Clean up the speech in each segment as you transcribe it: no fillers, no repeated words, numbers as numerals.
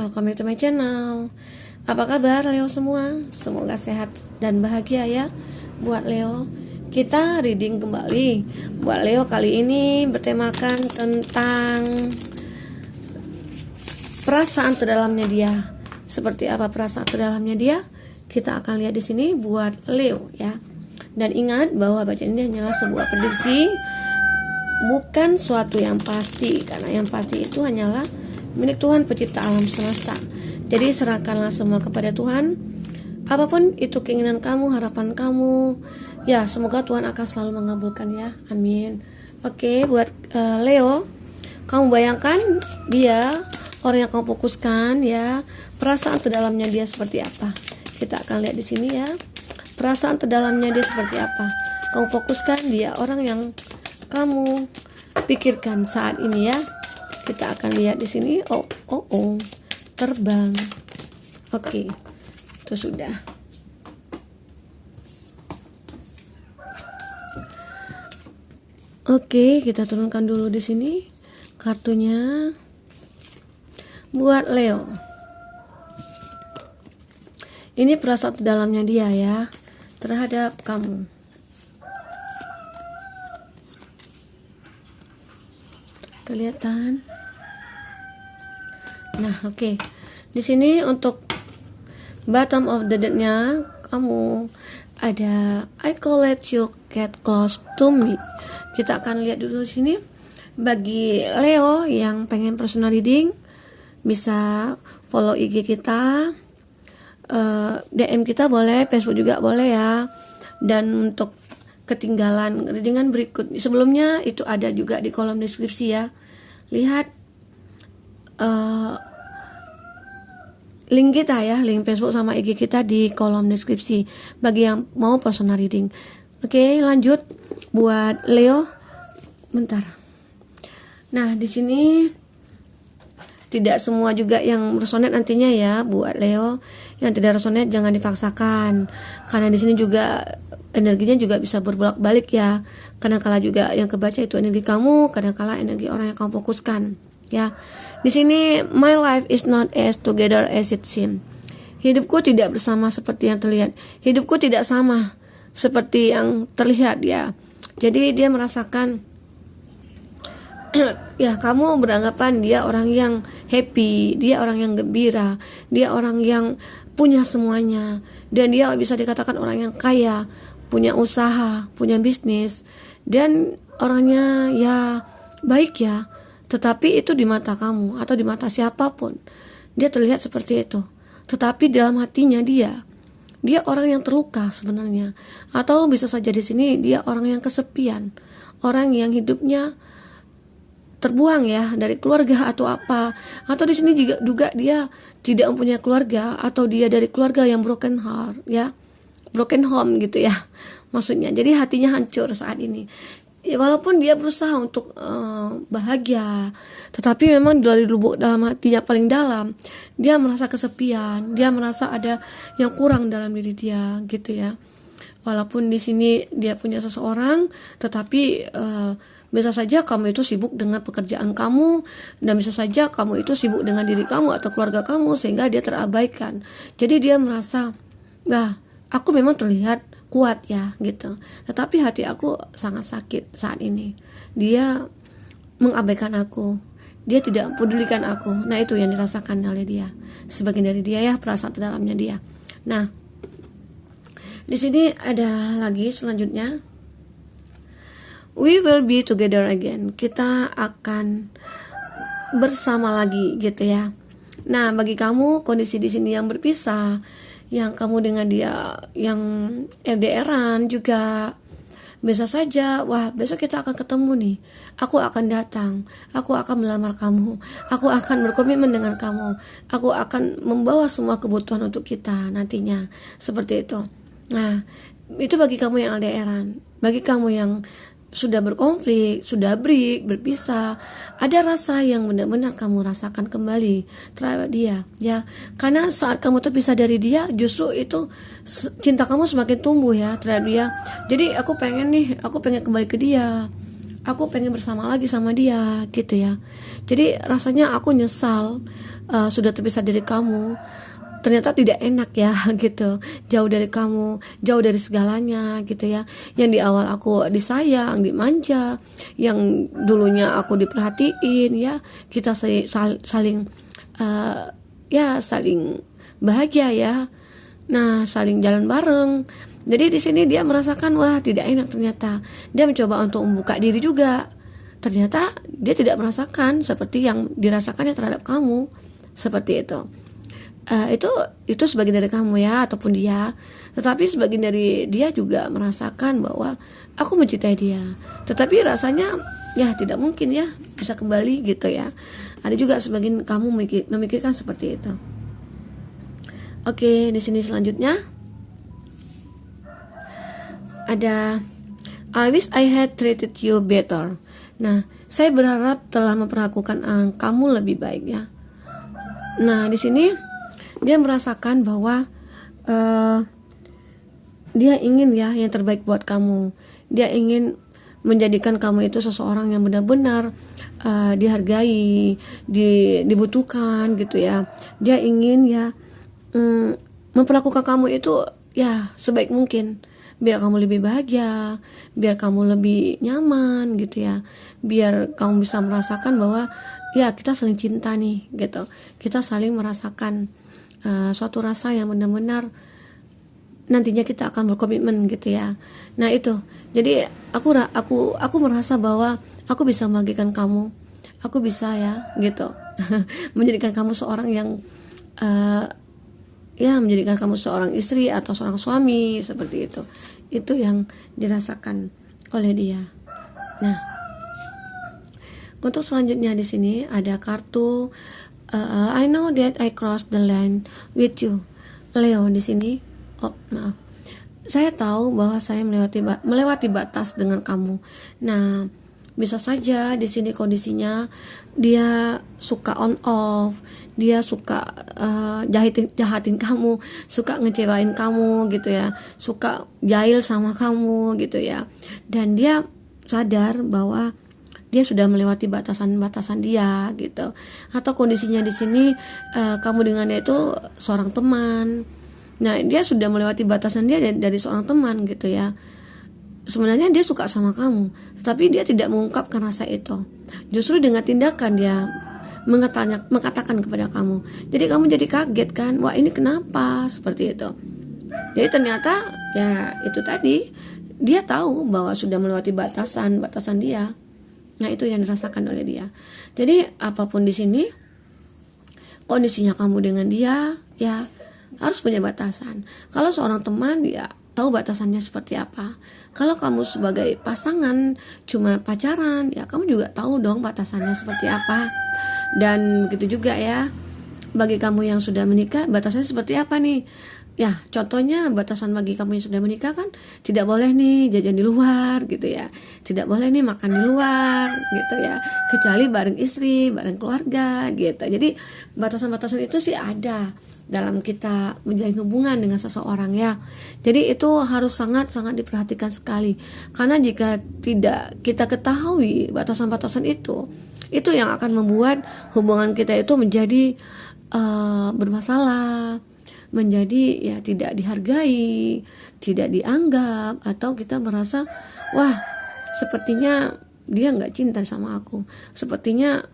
welcome to my channel. Apa kabar Leo semua? Semoga sehat dan bahagia ya. Buat Leo, kita reading kembali. Buat Leo kali ini bertemakan tentang perasaan terdalamnya dia. Seperti apa perasaan terdalamnya dia? Kita akan lihat di sini buat Leo ya. Dan ingat bahwa bacaan ini hanyalah sebuah prediksi, bukan suatu yang pasti, karena yang pasti itu hanyalah milik Tuhan pencipta alam semesta. Jadi serahkanlah semua kepada Tuhan. Apapun itu keinginan kamu, harapan kamu, ya semoga Tuhan akan selalu mengabulkan ya. Amin. Oke, buat Leo, kamu bayangkan dia orang yang kamu fokuskan ya. Perasaan terdalamnya dia seperti apa? Kita akan lihat di sini ya. Perasaan terdalamnya dia seperti apa? Kamu fokuskan dia orang yang kamu pikirkan saat ini ya. Kita akan lihat di sini. Terbang. Oke, itu sudah. Oke, kita turunkan dulu di sini kartunya buat Leo. Ini perasaan dalamnya dia ya terhadap kamu. Kelihatan? Nah, oke. Di sini untuk bottom of the deck-nya kamu ada I call it you get close to me. Kita akan lihat dulu di sini. Bagi Leo yang pengen personal reading, bisa follow IG kita, DM kita boleh, Facebook juga boleh ya. Dan untuk ketinggalan readingan berikut sebelumnya itu ada juga di kolom deskripsi ya. Lihat link kita ya, link Facebook sama IG kita di kolom deskripsi bagi yang mau personal reading. Oke, lanjut buat Leo. Bentar. Nah, di sini tidak semua juga yang resonate nantinya ya buat Leo. Yang tidak resonate jangan dipaksakan. Karena di sini juga energinya juga bisa berbolak-balik ya. Kadang-kala juga yang kebaca itu energi kamu, kadang-kala energi orang yang kamu fokuskan ya. Di sini my life is not as together as it seems. Hidupku tidak bersama seperti yang terlihat. Hidupku tidak sama seperti yang terlihat ya. Jadi dia merasakan ya, kamu beranggapan dia orang yang happy, dia orang yang gembira, dia orang yang punya semuanya, dan dia bisa dikatakan orang yang kaya, punya usaha, punya bisnis, dan orangnya ya baik ya. Tetapi itu di mata kamu atau di mata siapapun dia terlihat seperti itu. Tetapi dalam hatinya dia orang yang terluka sebenarnya. Atau bisa saja di sini dia orang yang kesepian, orang yang hidupnya terbuang ya dari keluarga atau apa. Atau di sini juga dia tidak mempunyai keluarga, atau dia dari keluarga yang broken heart ya, broken home gitu ya maksudnya. Jadi hatinya hancur saat ini. Ya, walaupun dia berusaha untuk bahagia, tetapi memang dari lubuk dalam hatinya paling dalam dia merasa kesepian, dia merasa ada yang kurang dalam diri dia gitu ya. Walaupun di sini dia punya seseorang, tetapi bisa saja kamu itu sibuk dengan pekerjaan kamu, dan bisa saja kamu itu sibuk dengan diri kamu atau keluarga kamu, sehingga dia terabaikan. Jadi dia merasa, aku memang terlihat kuat ya gitu, tetapi hati aku sangat sakit saat ini. Dia mengabaikan aku, dia tidak pedulikan aku. Nah, itu yang dirasakan oleh dia, sebagian dari dia ya, perasaan terdalamnya dia. Nah, di sini ada lagi selanjutnya, we will be together again. Kita akan bersama lagi gitu ya. Nah, bagi kamu kondisi di sini yang berpisah, yang kamu dengan dia yang LDRan juga, bisa saja, wah besok kita akan ketemu nih, aku akan datang, aku akan melamar kamu, aku akan berkomitmen dengan kamu, aku akan membawa semua kebutuhan untuk kita nantinya, seperti itu. Nah, itu bagi kamu yang LDRan. Bagi kamu yang sudah berkonflik, sudah berpisah, ada rasa yang benar-benar kamu rasakan kembali terhadap dia ya. Karena saat kamu terpisah dari dia, justru itu cinta kamu semakin tumbuh ya terhadap dia. Jadi aku pengen kembali ke dia, aku pengen bersama lagi sama dia gitu ya. Jadi rasanya aku nyesal sudah terpisah dari kamu. Ternyata tidak enak ya gitu, jauh dari kamu, jauh dari segalanya gitu ya. Yang di awal aku disayang, dimanja, yang dulunya aku diperhatiin ya, kita saling ya saling bahagia ya. Nah, saling jalan bareng. Jadi di sini dia merasakan wah tidak enak ternyata. Dia mencoba untuk membuka diri juga. Ternyata dia tidak merasakan seperti yang dirasakannya terhadap kamu. Seperti itu. Itu sebagian dari kamu ya ataupun dia. Tetapi sebagian dari dia juga merasakan bahwa aku mencintai dia. Tetapi rasanya ya tidak mungkin ya bisa kembali gitu ya. Ada juga sebagian kamu memikirkan seperti itu. Oke, di sini selanjutnya ada I wish I had treated you better. Nah, saya berharap telah memperlakukan kamu lebih baik ya. Nah, di sini dia merasakan bahwa dia ingin ya yang terbaik buat kamu. Dia ingin menjadikan kamu itu seseorang yang benar-benar dihargai, dibutuhkan gitu ya. Dia ingin ya memperlakukan kamu itu ya sebaik mungkin, biar kamu lebih bahagia, biar kamu lebih nyaman gitu ya, biar kamu bisa merasakan bahwa ya kita saling cinta nih gitu, kita saling merasakan suatu rasa yang benar-benar nantinya kita akan berkomitmen gitu ya. Nah itu, jadi aku merasa bahwa aku bisa membagikan kamu, aku bisa ya gitu menjadikan kamu seorang yang ya menjadikan kamu seorang istri atau seorang suami seperti itu. Itu yang dirasakan oleh dia. Nah, untuk selanjutnya di sini ada kartu I know that I crossed the line with you. Leo di sini. Oh, maaf. Saya tahu bahwa saya melewati batas dengan kamu. Nah, bisa saja di sini kondisinya dia suka on off, dia suka jahatin kamu, suka ngecewain kamu gitu ya, suka jahil sama kamu gitu ya. Dan dia sadar bahwa dia sudah melewati batasan-batasan dia gitu. Atau kondisinya di sini kamu dengan dia itu seorang teman. Nah, dia sudah melewati batasan dia dari seorang teman gitu ya. Sebenarnya dia suka sama kamu, tetapi dia tidak mengungkapkan rasa itu. Justru dengan tindakan dia mengatakan kepada kamu. Jadi kamu jadi kaget kan, wah ini kenapa seperti itu. Jadi ternyata ya itu tadi, dia tahu bahwa sudah melewati batasan dia. Nah, itu yang dirasakan oleh dia. Jadi apapun di sini kondisinya kamu dengan dia ya harus punya batasan. Kalau seorang teman dia tahu batasannya seperti apa. Kalau kamu sebagai pasangan cuma pacaran ya kamu juga tahu dong batasannya seperti apa. Dan begitu juga ya bagi kamu yang sudah menikah, batasannya seperti apa nih? Ya, contohnya batasan bagi kamu yang sudah menikah kan tidak boleh nih jajan di luar gitu ya. Tidak boleh nih makan di luar gitu ya. Kecuali bareng istri, bareng keluarga gitu. Jadi batasan-batasan itu sih ada dalam kita menjalin hubungan dengan seseorang ya. Jadi itu harus sangat-sangat diperhatikan sekali. Karena jika tidak kita ketahui batasan-batasan itu yang akan membuat hubungan kita itu menjadi bermasalah, menjadi ya tidak dihargai, tidak dianggap, atau kita merasa wah sepertinya dia nggak cinta sama aku, sepertinya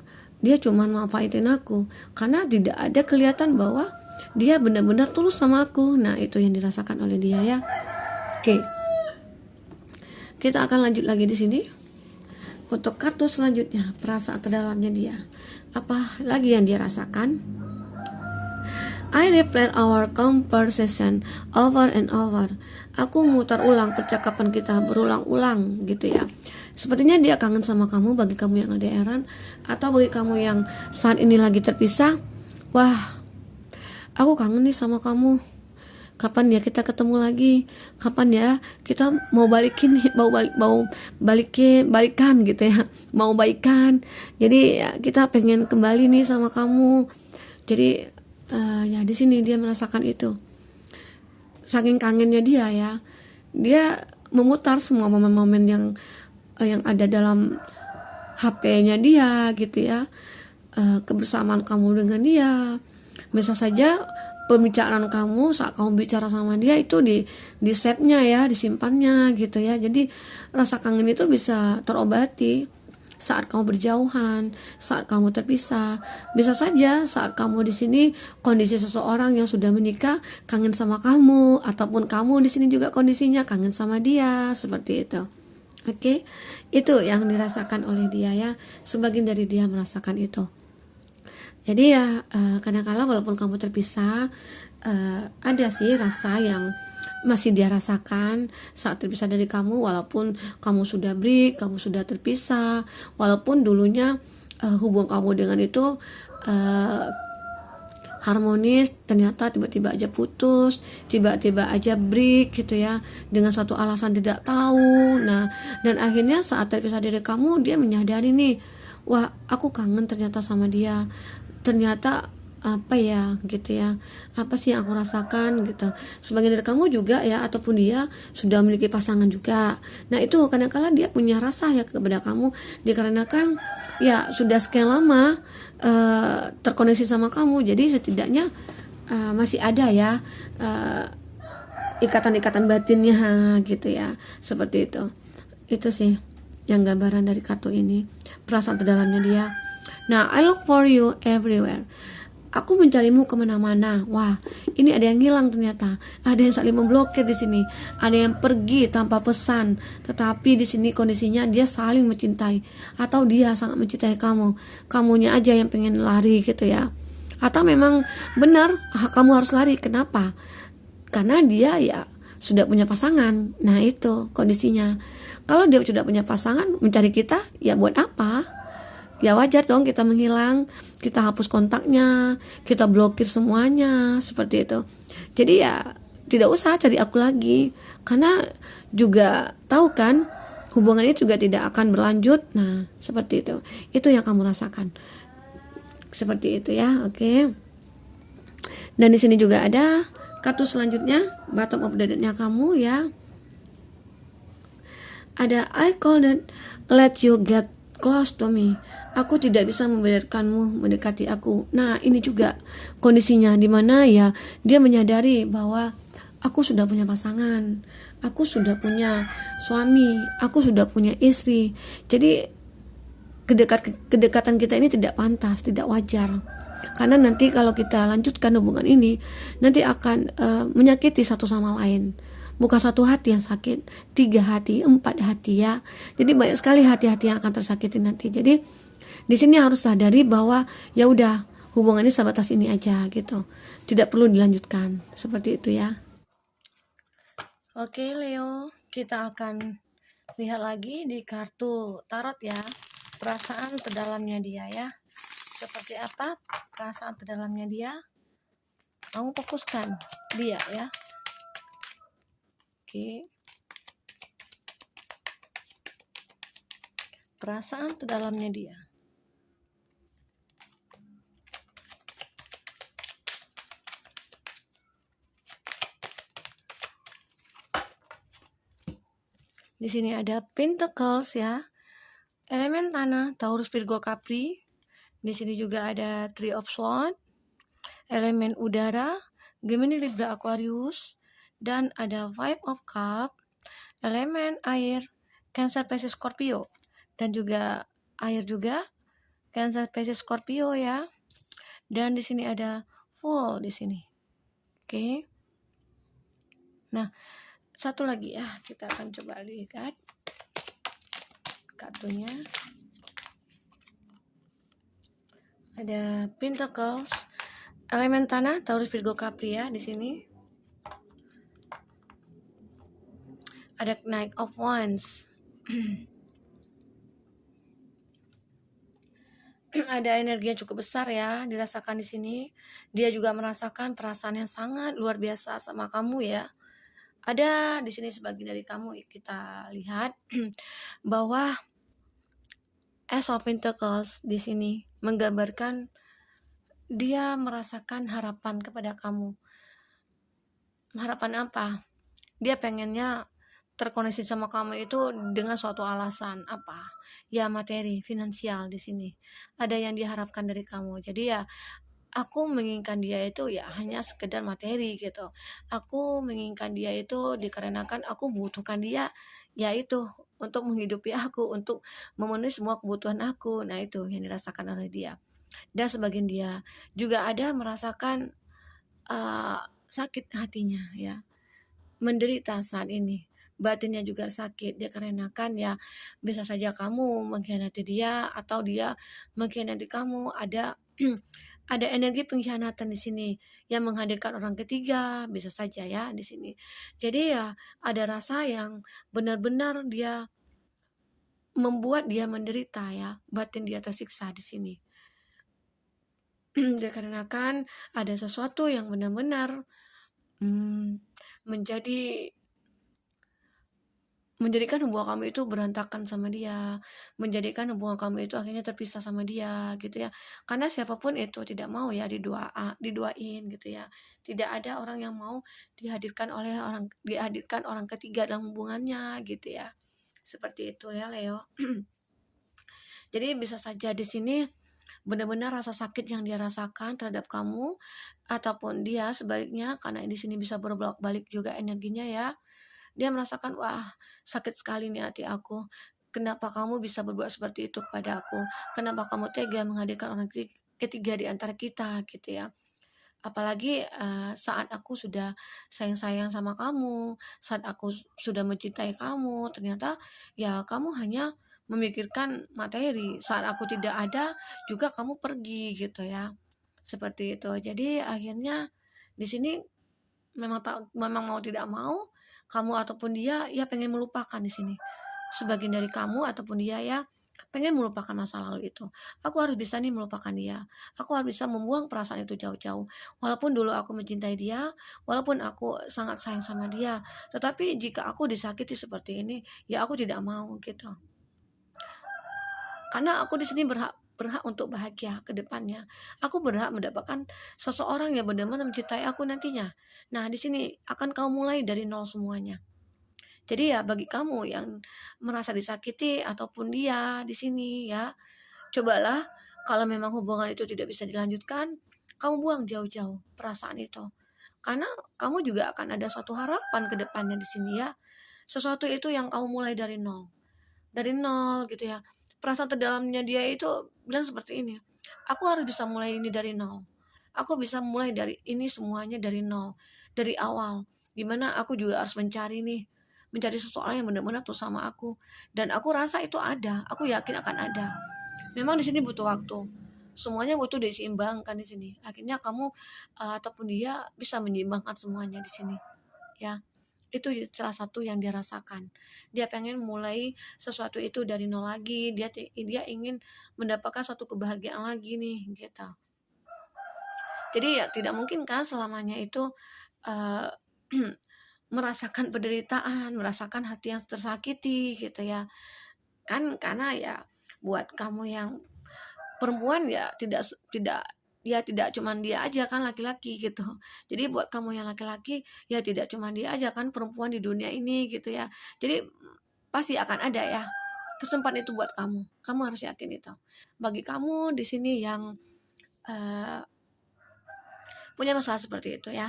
dia cuma manfaatin aku, karena tidak ada kelihatan bahwa dia benar-benar tulus sama aku. Nah, itu yang dirasakan oleh dia ya. Oke, kita akan lanjut lagi di sini. Untuk kartu selanjutnya, perasaan terdalamnya dia, apa lagi yang dia rasakan? I replay our conversation over and over. Aku mutar ulang percakapan kita berulang-ulang gitu ya. Sepertinya dia kangen sama kamu, bagi kamu yang LDRan atau bagi kamu yang saat ini lagi terpisah. Wah, aku kangen nih sama kamu. Kapan ya kita ketemu lagi? Kapan ya kita mau balikin, balikan gitu ya, mau baikan. Jadi ya, kita pengen kembali nih sama kamu. Jadi ya di sini dia merasakan itu. Saking kangennya dia ya, dia memutar semua momen-momen yang yang ada dalam HP-nya dia gitu ya, kebersamaan kamu dengan dia. Bisa saja pembicaraan kamu saat kamu bicara sama dia itu di save-nya ya, disimpannya gitu ya. Jadi rasa kangen itu bisa terobati saat kamu berjauhan, saat kamu terpisah. Bisa saja saat kamu di sini kondisi seseorang yang sudah menikah kangen sama kamu, ataupun kamu di sini juga kondisinya kangen sama dia, seperti itu. Oke, itu yang dirasakan oleh dia ya. Sebagian dari dia merasakan itu. Jadi ya kadang-kala walaupun kamu terpisah, ada sih rasa yang masih dia rasakan saat terpisah dari kamu, walaupun kamu sudah break, kamu sudah terpisah, walaupun dulunya hubungan kamu dengan itu harmonis, ternyata tiba-tiba aja putus, tiba-tiba aja break gitu ya, dengan satu alasan tidak tahu. Nah, dan akhirnya saat terpisah dari kamu, dia menyadari nih, wah aku kangen ternyata sama dia, ternyata apa ya gitu ya, apa sih yang aku rasakan gitu. Sebagian dari kamu juga ya, ataupun dia sudah memiliki pasangan juga. Nah itu kadang-kala dia punya rasa ya kepada kamu, dikarenakan ya sudah sekian lama terkoneksi sama kamu, jadi setidaknya masih ada ya ikatan-ikatan batinnya gitu ya, seperti itu sih yang gambaran dari kartu ini, perasaan terdalamnya dia. Nah, I look for you everywhere. Aku mencarimu kemana-mana. Wah, ini ada yang hilang ternyata. Ada yang saling memblokir di sini. Ada yang pergi tanpa pesan. Tetapi di sini kondisinya dia saling mencintai, atau dia sangat mencintai kamu. Kamunya aja yang pengen lari gitu ya. Atau memang benar kamu harus lari. Kenapa? Karena dia ya sudah punya pasangan. Nah itu kondisinya. Kalau dia sudah punya pasangan, mencari kita ya buat apa? Ya wajar dong kita menghilang, kita hapus kontaknya, kita blokir semuanya, seperti itu. Jadi ya tidak usah cari aku lagi, karena juga tahu kan hubungan ini juga tidak akan berlanjut. Nah seperti itu yang kamu rasakan, seperti itu ya. Oke. Dan di sini juga ada kartu selanjutnya, bottom of the deck-nya kamu ya. Ada I couldn't let you get close to me. Aku tidak bisa membiarkanmu mendekati aku. Nah, ini juga kondisinya di mana ya dia menyadari bahwa aku sudah punya pasangan, aku sudah punya suami, aku sudah punya istri. Jadi kedekatan kita ini tidak pantas, tidak wajar. Karena nanti kalau kita lanjutkan hubungan ini, nanti akan menyakiti satu sama lain. Bukan satu hati yang sakit, 3 hati, 4 hati ya. Jadi banyak sekali hati-hati yang akan tersakiti nanti. Jadi di sini harus sadari bahwa ya udah hubungannya sebatas ini aja gitu. Tidak perlu dilanjutkan. Seperti itu ya. Oke Leo, kita akan lihat lagi di kartu tarot ya. Perasaan terdalamnya dia ya. Seperti apa perasaan terdalamnya dia? Kamu fokuskan dia ya. Oke. Perasaan terdalamnya dia. Di sini ada Pentacles ya. Elemen tanah, Taurus, Virgo, Capri. Di sini juga ada Three of Swords. Elemen udara, Gemini, Libra, Aquarius. Dan ada Five of Cups. Elemen air, Cancer, Pisces, Scorpio. Dan juga air juga, Cancer, Pisces, Scorpio ya. Dan di sini ada Fool di sini. Oke. Nah, satu lagi ya, kita akan coba lihat kartunya. Ada Pentacles, elemen tanah, Taurus, Virgo, Capri ya di sini. Ada Knight of Wands. Ada energi yang cukup besar ya dirasakan di sini. Dia juga merasakan perasaan yang sangat luar biasa sama kamu ya. Ada di sini sebagian dari kamu, kita lihat bahwa Ace of Pentacles di sini menggambarkan dia merasakan harapan kepada kamu. Harapan apa? Dia pengennya terkoneksi sama kamu itu dengan suatu alasan apa? Ya materi, finansial di sini. Ada yang diharapkan dari kamu. Jadi ya aku menginginkan dia itu ya hanya sekedar materi gitu. Aku menginginkan dia itu dikarenakan aku butuhkan dia yaitu untuk menghidupi aku, untuk memenuhi semua kebutuhan aku. Nah, itu yang dirasakan oleh dia. Dan sebagian dia juga ada merasakan sakit hatinya ya, menderita saat ini. Batinnya juga sakit dikarenakan ya bisa saja kamu mengkhianati dia atau dia mengkhianati kamu. Ada ada energi pengkhianatan di sini yang menghadirkan orang ketiga, bisa saja ya di sini. Jadi ya ada rasa yang benar-benar dia membuat dia menderita ya, batin dia tersiksa di sini. Dikarenakan ada sesuatu yang benar-benar menjadi menjadikan hubungan kamu itu berantakan sama dia, menjadikan hubungan kamu itu akhirnya terpisah sama dia gitu ya. Karena siapapun itu tidak mau ya diduain gitu ya. Tidak ada orang yang mau dihadirkan orang ketiga dalam hubungannya gitu ya. Seperti itu ya Leo. Jadi bisa saja di sini benar-benar rasa sakit yang dia rasakan terhadap kamu ataupun dia sebaliknya, karena di sini bisa berbolak-balik juga energinya ya. Dia merasakan, wah sakit sekali nih hati aku. Kenapa kamu bisa berbuat seperti itu kepada aku? Kenapa kamu tega menghadirkan orang ketiga di antara kita gitu ya? Apalagi saat aku sudah sayang-sayang sama kamu, saat aku sudah mencintai kamu, ternyata ya kamu hanya memikirkan materi. Saat aku tidak ada, juga kamu pergi gitu ya. Seperti itu. Jadi akhirnya di sini memang mau tidak mau kamu ataupun dia ya pengen melupakan di sini. Sebagian dari kamu ataupun dia ya pengen melupakan masa lalu itu. Aku harus bisa nih melupakan dia. Aku harus bisa membuang perasaan itu jauh-jauh. Walaupun dulu aku mencintai dia, walaupun aku sangat sayang sama dia, tetapi jika aku disakiti seperti ini, ya aku tidak mau gitu. Karena aku di sini berhak untuk bahagia ke depannya. Aku berhak mendapatkan seseorang yang benar-benar mencintai aku nantinya. Nah, di sini akan kau mulai dari nol semuanya. Jadi ya bagi kamu yang merasa disakiti ataupun dia di sini ya, cobalah kalau memang hubungan itu tidak bisa dilanjutkan, kamu buang jauh-jauh perasaan itu. Karena kamu juga akan ada suatu harapan ke depannya di sini ya. Sesuatu itu yang kamu mulai dari nol. Dari nol gitu ya. Perasaan terdalamnya dia itu bilang seperti ini. Aku harus bisa mulai ini dari nol. Aku bisa mulai dari ini semuanya dari nol. Dari awal. Dimana aku juga harus mencari seseorang yang benar-benar tuh sama aku. Dan aku rasa itu ada. Aku yakin akan ada. Memang di sini butuh waktu. Semuanya butuh diseimbangkan di sini. Akhirnya kamu ataupun dia bisa menyeimbangkan semuanya di sini. Ya. Itu salah satu yang dia rasakan. Dia pengen mulai sesuatu itu dari nol lagi. Dia ingin mendapatkan suatu kebahagiaan lagi nih gitu. Jadi ya tidak mungkin kan selamanya itu uh, merasakan penderitaan, merasakan hati yang tersakiti gitu ya. Kan karena ya buat kamu yang perempuan ya tidak cuman dia aja kan laki-laki gitu. Jadi buat kamu yang laki-laki ya tidak cuman dia aja kan perempuan di dunia ini gitu ya. Jadi pasti akan ada ya kesempatan itu buat kamu. Kamu harus yakin itu. Bagi kamu di sini yang uh, punya masalah seperti itu ya,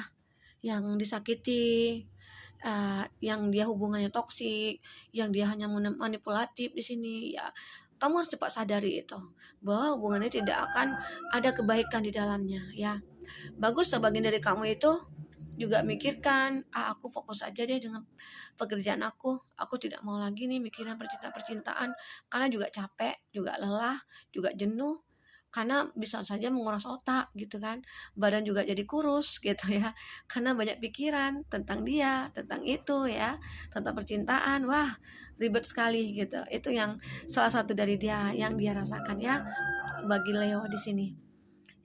yang disakiti, yang dia hubungannya toksik, yang dia hanya manipulatif di sini ya, kamu harus cepat sadari itu bahwa hubungannya tidak akan ada kebaikan di dalamnya ya. Bagus sebagian dari kamu itu juga mikirkan, aku fokus aja deh dengan pekerjaan aku tidak mau lagi nih mikirin percintaan karena juga capek, juga lelah, juga jenuh, karena bisa saja menguras otak gitu kan, badan juga jadi kurus gitu ya, karena banyak pikiran tentang dia, tentang itu ya, tentang percintaan. Wah ribet sekali gitu. Itu yang salah satu dari dia yang dia rasakan ya bagi Leo di sini.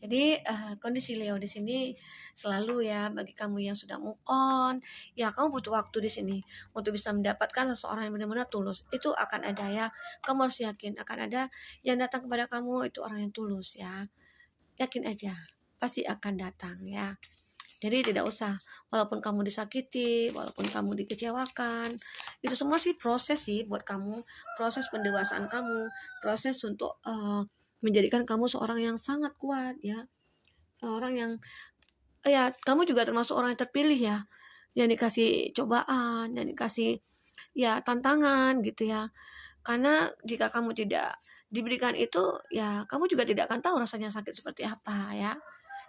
Jadi kondisi Leo di sini selalu ya bagi kamu yang sudah move on, ya kamu butuh waktu di sini untuk bisa mendapatkan seseorang yang benar-benar tulus. Itu akan ada ya. Kamu harus yakin akan ada yang datang kepada kamu itu orang yang tulus ya. Yakin aja, pasti akan datang ya. Jadi tidak usah, walaupun kamu disakiti, walaupun kamu dikecewakan, Itu semua sih proses sih buat kamu, proses pendewasaan kamu, proses untuk menjadikan kamu seorang yang sangat kuat ya, orang yang ya kamu juga termasuk orang yang terpilih ya, yang dikasih cobaan, yang dikasih ya tantangan gitu ya. Karena jika kamu tidak diberikan itu, ya kamu juga tidak akan tahu rasanya sakit seperti apa ya.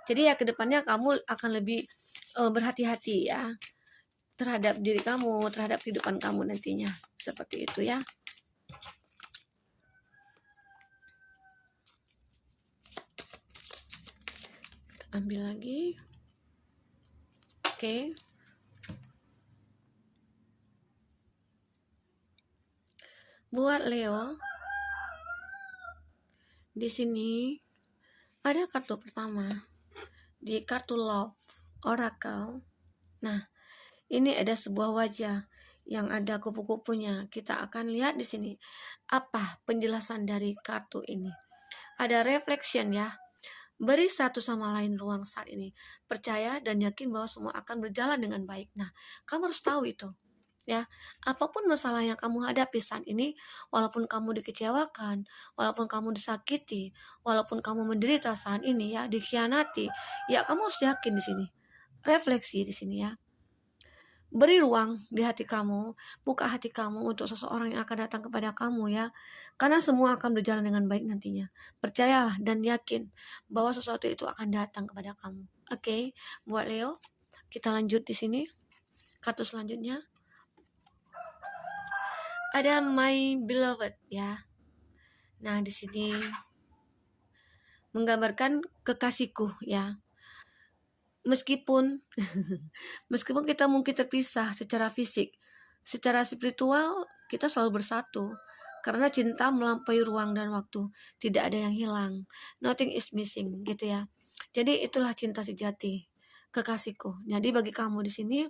Jadi ya kedepannya kamu akan lebih berhati-hati ya terhadap diri kamu, terhadap kehidupan kamu nantinya. Seperti itu ya. Kita ambil lagi. Oke. Buat Leo, di sini ada kartu pertama. Di kartu Love Oracle. Nah, ini ada sebuah wajah yang ada kupu-kupunya. Kita akan lihat di sini apa penjelasan dari kartu ini. Ada reflection ya. Beri satu sama lain ruang saat ini. Percaya dan yakin bahwa semua akan berjalan dengan baik. Nah, kamu harus tahu itu. Ya, apapun masalah yang kamu hadapi saat ini, walaupun kamu dikecewakan, walaupun kamu disakiti, walaupun kamu menderita saat ini ya, dikhianati, ya kamu harus yakin di sini. Refleksi di sini ya. Beri ruang di hati kamu, buka hati kamu untuk seseorang yang akan datang kepada kamu ya. Karena semua akan berjalan dengan baik nantinya. Percayalah dan yakin bahwa sesuatu itu akan datang kepada kamu. Oke, buat Leo, kita lanjut di sini. Kartu selanjutnya ada My Beloved ya. Nah, di sini menggambarkan kekasihku ya. Meskipun meskipun kita mungkin terpisah secara fisik, secara spiritual kita selalu bersatu. Karena cinta melampaui ruang dan waktu, tidak ada yang hilang. Nothing is missing gitu ya. Jadi itulah cinta sejati, kekasihku. Jadi bagi kamu di sini,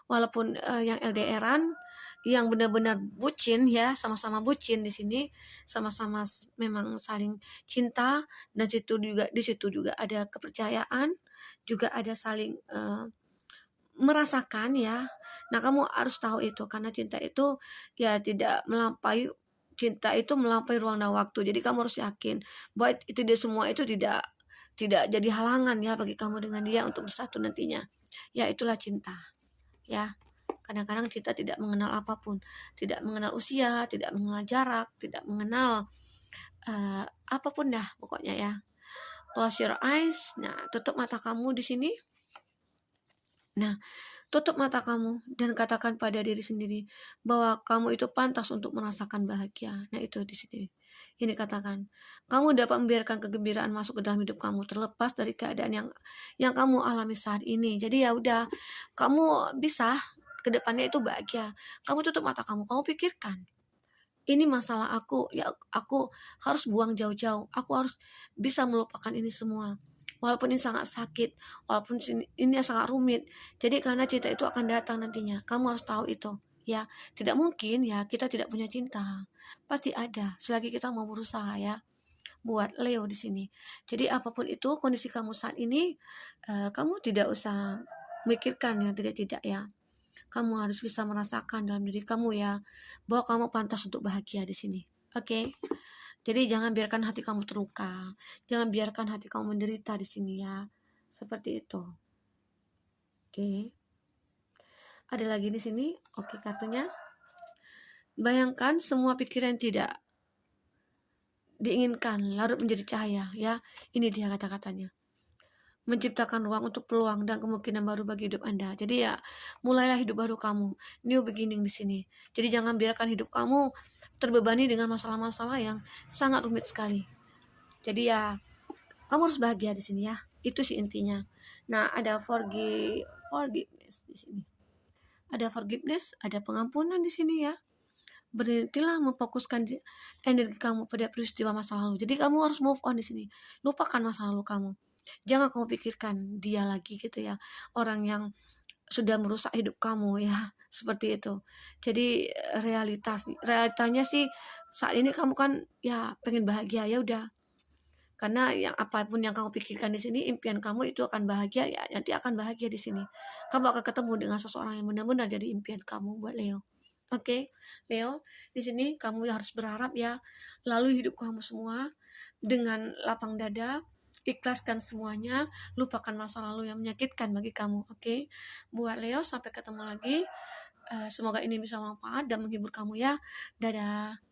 walaupun yang LDRan, yang benar-benar bucin ya, sama-sama bucin di sini, sama-sama memang saling cinta, dan di situ juga ada kepercayaan, juga ada saling merasakan ya. Nah, kamu harus tahu itu karena cinta itu ya tidak melampaui, cinta itu melampaui ruang dan waktu. Jadi kamu harus yakin bahwa itu dia semua itu tidak jadi halangan ya bagi kamu dengan dia untuk bersatu nantinya. Ya itulah cinta. Ya. Kadang-kadang kita tidak mengenal apapun, tidak mengenal usia, tidak mengenal jarak, tidak mengenal apapun dah pokoknya ya. Close your eyes. Nah, tutup mata kamu di sini. Nah, tutup mata kamu dan katakan pada diri sendiri bahwa kamu itu pantas untuk merasakan bahagia. Nah, itu di sini. Ini katakan, kamu dapat membiarkan kegembiraan masuk ke dalam hidup kamu terlepas dari keadaan yang kamu alami saat ini. Jadi ya udah, kamu bisa kedepannya itu bahagia. Kamu tutup mata kamu pikirkan. Ini masalah aku, ya aku harus buang jauh-jauh. Aku harus bisa melupakan ini semua. Walaupun ini sangat sakit, walaupun ini sangat rumit. Jadi karena cinta itu akan datang nantinya. Kamu harus tahu itu. Ya, tidak mungkin ya kita tidak punya cinta. Pasti ada selagi kita mau berusaha ya. Buat Leo di sini. Jadi apapun itu kondisi kamu saat ini, kamu tidak usah mikirkan yang tidak-tidak ya. Kamu harus bisa merasakan dalam diri kamu ya bahwa kamu pantas untuk bahagia di sini. Oke? Jadi jangan biarkan hati kamu terluka. Jangan biarkan hati kamu menderita di sini ya. Seperti itu. Oke. Ada lagi di sini. Oke, kartunya. Bayangkan semua pikiran tidak diinginkan larut menjadi cahaya ya. Ini dia kata-katanya. Menciptakan ruang untuk peluang dan kemungkinan baru bagi hidup Anda. Jadi ya, mulailah hidup baru kamu, new beginning di sini. Jadi jangan biarkan hidup kamu terbebani dengan masalah-masalah yang sangat rumit sekali. Jadi ya, kamu harus bahagia di sini ya. Itu sih intinya. Nah, ada forgiveness di sini. Ada forgiveness, ada pengampunan di sini ya. Berhentilah memfokuskan energi kamu pada peristiwa masa lalu. Jadi kamu harus move on di sini. Lupakan masa lalu kamu. Jangan kamu pikirkan dia lagi gitu ya. Orang yang sudah merusak hidup kamu ya. Seperti itu. Jadi realitanya sih saat ini kamu kan ya pengen bahagia ya udah. Karena yang apapun yang kamu pikirkan di sini, impian kamu itu akan bahagia ya, nanti akan bahagia di sini. Kamu akan ketemu dengan seseorang yang benar-benar jadi impian kamu buat Leo. Oke, Leo, di sini kamu harus berharap ya, lalu hidup kamu semua dengan lapang dada, ikhlaskan semuanya, lupakan masa lalu yang menyakitkan bagi kamu, oke? Buat Leo, sampai ketemu lagi. Semoga ini bisa bermanfaat dan menghibur kamu ya. Dadah.